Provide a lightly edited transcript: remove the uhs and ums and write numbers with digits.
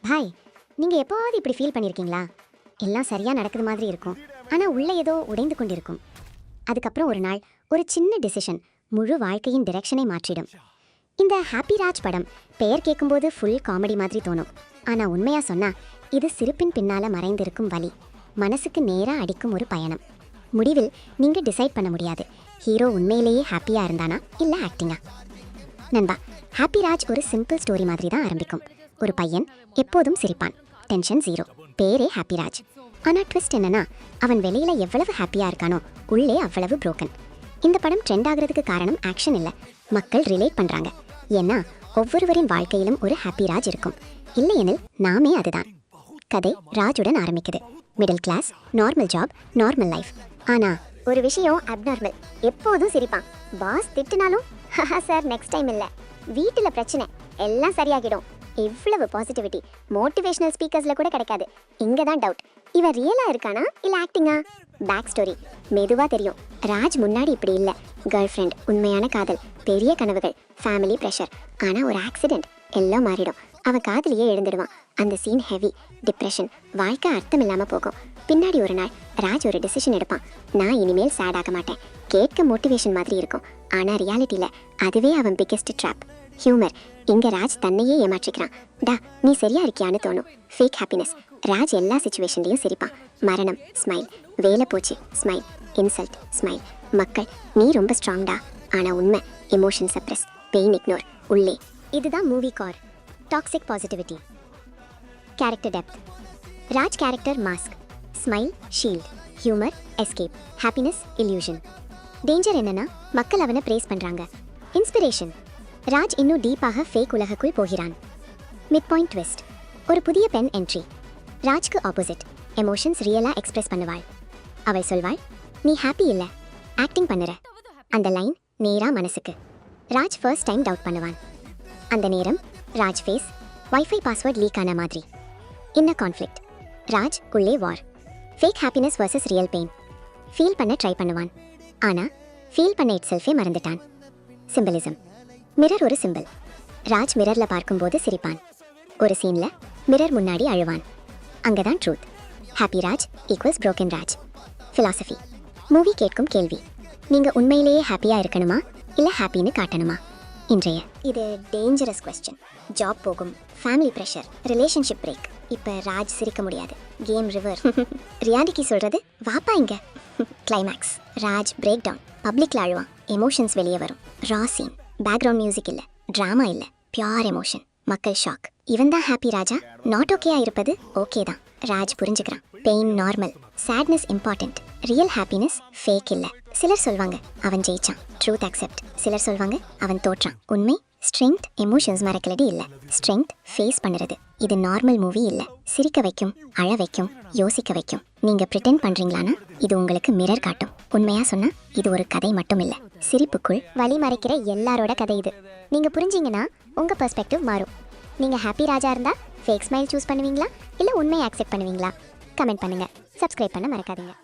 Hi, நீங்கள் எப்போவாவது இப்படி ஃபீல் பண்ணியிருக்கீங்களா? எல்லாம் சரியாக நடக்குது மாதிரி இருக்கும், ஆனால் உள்ளே ஏதோ உடைந்து கொண்டிருக்கும். அதுக்கப்புறம் ஒரு நாள் ஒரு சின்ன டிசிஷன் முழு வாழ்க்கையின் டிரெக்ஷனை மாற்றிடும். இந்த ஹாப்பி ராஜ் படம் பெயர் கேட்கும்போது ஃபுல் காமெடி மாதிரி தோணும். ஆனால் உண்மையாக சொன்னால் இது சிரிப்பின் பின்னால் மறைந்திருக்கும் வலி, மனசுக்கு நேராக அடிக்கும் ஒரு பயணம். முடிவில் நீங்கள் டிசைட் பண்ண முடியாது, ஹீரோ உண்மையிலேயே ஹாப்பியாக இருந்தானா இல்லை ஆக்டிங்கா. நண்பா, ஹாப்பி ராஜ் ஒரு சிம்பிள் ஸ்டோரி மாதிரி தான் ஆரம்பிக்கும். ஒரு பையன் எப்போதும் சிரிப்பான், டென்ஷன் ஜீரோ, பேரே ஹாப்பி ராஜ். ஆனால் ட்விஸ்ட் என்னன்னா, அவன் வெளியில எவ்வளவு ஹாப்பியாக இருக்கானோ உள்ளே அவ்வளவு புரோக்கன். இந்த படம் ட்ரெண்ட் ஆகிறதுக்கு காரணம் ஆக்ஷன் இல்லை, மக்கள் ரிலேட் பண்ணுறாங்க. ஏன்னா ஒவ்வொருவரின் வாழ்க்கையிலும் ஒரு ஹாப்பி ராஜ் இருக்கும், இல்லையெனில் நாமே அதுதான். கதை ராஜுடன் ஆரம்பிக்குது. Middle class, normal job, normal life. ஆனால் ஒரு விஷயம் அப்நார்மல், எப்போதும் சிரிப்பான். பாஸ் திட்டுனாலும் ஹஹா சார் நெக்ஸ்ட் டைம் இல்லை. வீட்டில் பிரச்சனை, எல்லாம் சரியாகிடும். இவ்வளவு பாசிட்டிவிட்டி மோட்டிவேஷனல் ஸ்பீக்கர்ஸில் கூட கிடைக்காது. இங்கே தான் டவுட், இவன் ரியலாக இருக்கானா இல்லை ஆக்டிங்கா? பேக் ஸ்டோரி மெதுவாக தெரியும். ராஜ் முன்னாடி இப்படி இல்லை, கேர்ள் ஃப்ரெண்ட், உண்மையான காதல், பெரிய கனவுகள், ஃபேமிலி ப்ரெஷர். ஆனால் ஒரு ஆக்சிடென்ட் எல்லாம் மாறிடும். அவன் காதலியே எழுந்துடுவான். அந்த சீன் ஹெவி, டிப்ரெஷன், வாழ்க்கை அர்த்தம் இல்லாமல் போகும். பின்னாடி ஒரு நாள் ராஜ் ஒரு டெசிஷன் எடுப்பான். நான் இனிமேல் சேட் ஆக மாட்டேன். கேட்க மோட்டிவேஷன் மாதிரி இருக்கும், ஆனால் ரியாலிட்டியில் அதுவே அவன் பிக்கெஸ்ட் ட்ராப். ஹியூமர், இங்கே ராஜ் தன்னையே ஏமாற்றிக்கிறான். டா நீ சரியா இருக்கியான்னு தோணும். ஃபேக் ஹாப்பினஸ், ராஜ் எல்லா சுச்சுவேஷன்லையும் சிரிப்பான். மரணம் ஸ்மைல், வேலை போச்சு ஸ்மைல், இன்சல்ட் ஸ்மைல். மக்கள் நீ ரொம்ப ஸ்ட்ராங்டா, ஆனால் உண்மை எமோஷன் சப்ரஸ், பெயின் இக்னோர் உள்ளே. இதுதான் movie car. Toxic positivity. Character depth. Raj character mask, smile shield, humour escape, happiness illusion. Danger என்னன்னா மக்கள் அவனை ப்ரேஸ் பண்ணுறாங்க. இன்ஸ்பிரேஷன், ராஜ் இன்னும் டீப்பாக ஃபேக் உலகுக்குள் போகிறான். மிட் பாயிண்ட் ட்விஸ்ட், ஒரு புதிய பெண் என்ட்ரி. ராஜ்க்கு ஆப்போசிட், எமோஷன்ஸ் ரியலாக எக்ஸ்பிரஸ் பண்ணுவாள். அவள் சொல்வாள், நீ ஹாப்பி இல்லை, ஆக்டிங் பண்ணுற. அந்த லைன் நேரா மனசுக்கு. ராஜ் ஃபர்ஸ்ட் டைம் டவுட் பண்ணுவான். அந்த நேரம் Raj face wifi password leak ஆன மாதிரி. இன்னர் கான்ஃப்ளிக்ட், ராஜ் உள்ளே வார். Fake happiness versus real pain. Feel பண்ண ட்ரை பண்ணுவான், ஆனால் ஃபீல் பண்ண இட் செல்ஃபே மறந்துட்டான். சிம்பிளிசம், மிரர் ஒரு சிம்பிள். ராஜ் மிரரில் பார்க்கும்போது சிரிப்பான். ஒரு சீனில் மிரர் முன்னாடி அழுவான். அங்கே தான் truth. Happy Raj equals broken Raj. Philosophy, movie கேட்கும் கேள்வி, நீங்கள் உண்மையிலேயே ஹாப்பியாக இருக்கணுமா இல்லை ஹாப்பின்னு காட்டணுமா? இன்றைய இது டேஞ்சரஸ் கொஸ்டின். ஜாப் போகும், ஃபேமிலி ப்ரெஷர், ரிலேஷன்ஷிப் பிரேக். இப்போ ராஜ் சிரிக்க முடியாது, கேம் ரிவர். ரியாலிட்டி சொல்கிறது வாப்பா இங்கே. கிளைமேக்ஸ், ராஜ் பிரேக் டவுன், பப்ளிக்கில் அழுவான், எமோஷன்ஸ் வெளியே வரும். ரா சீன், பேக்ரவுண்ட் மியூசிக் இல்லை, ட்ராமா இல்லை, பியோர் எமோஷன். மக்கள் ஷாக். இவன் தான் ஹாப்பி ராஜா? நாட் ஓகேயா இருப்பது ஓகே தான். ராஜ் புரிஞ்சுக்கிறான், pain normal, sadness important, real happiness fake இல்லை. சிலர் சொல்வாங்க அவன் ஜெயிச்சான், ட்ரூத் அக்செப்ட். சிலர் சொல்வாங்க அவன் தோற்றான். உண்மை ஸ்ட்ரென்த் எமோஷன்ஸ் மறக்கலடி இல்லை, ஸ்ட்ரென்த் ஃபேஸ் பண்ணுறது. இது நார்மல் மூவி இல்லை, சிரிக்க வைக்கும், அழ வைக்கும், யோசிக்க வைக்கும். நீங்கள் ப்ரிட்டெண்ட் பண்ணுறீங்களான்னா இது உங்களுக்கு மிரர் காட்டும். உண்மையாக சொன்னால் இது ஒரு கதை மட்டும் இல்லை, சிரிப்புக்குள் வழி மறைக்கிற எல்லாரோட கதை இது. நீங்கள் புரிஞ்சிங்கன்னா உங்கள் பெர்ஸ்பெக்டிவ் மாறும். நீங்கள் ஹாப்பி ராஜா இருந்தால் ஃபேக் ஸ்மைல் சூஸ் பண்ணுவீங்களா இல்லை உண்மையை அக்செப்ட் பண்ணுவீங்களா? கமெண்ட் பண்ணுங்கள், சப்ஸ்கிரைப் பண்ண மறக்காதீங்க.